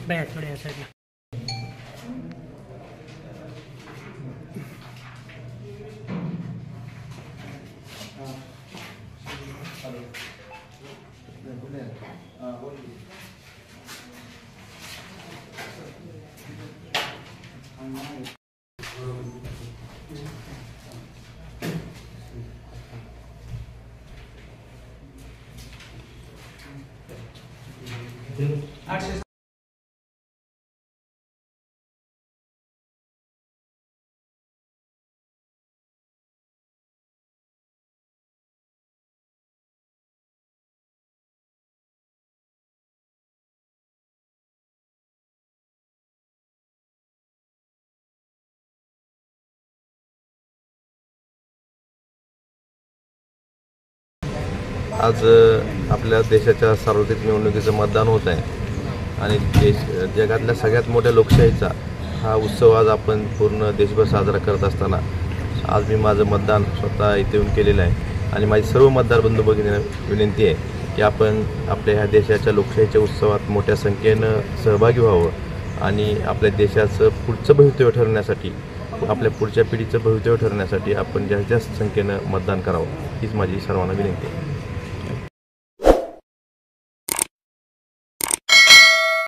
बाहेर थोड्या साईडला. आज आपल्या देशाच्या सार्वत्रिक निवडणुकीचं मतदान होत आहे आणि जगातल्या सगळ्यात मोठ्या लोकशाहीचा हा उत्सव आज आपण पूर्ण देशभर साजरा करत असताना आज मी माझं मतदान स्वतः इथे येऊन केलेलं आहे आणि माझी सर्व मतदार बंधू भगिनींना विनंती आहे की आपण आपल्या ह्या देशाच्या लोकशाहीच्या उत्सवात मोठ्या संख्येनं सहभागी व्हावं आणि आपल्या देशाचं पुढचं भवितव्य ठरवण्यासाठी आपल्या पुढच्या पिढीचं भवितव्य ठरवण्यासाठी आपण जास्तीत जास्त संख्येनं मतदान करावं हीच माझी सर्वांना विनंती आहे.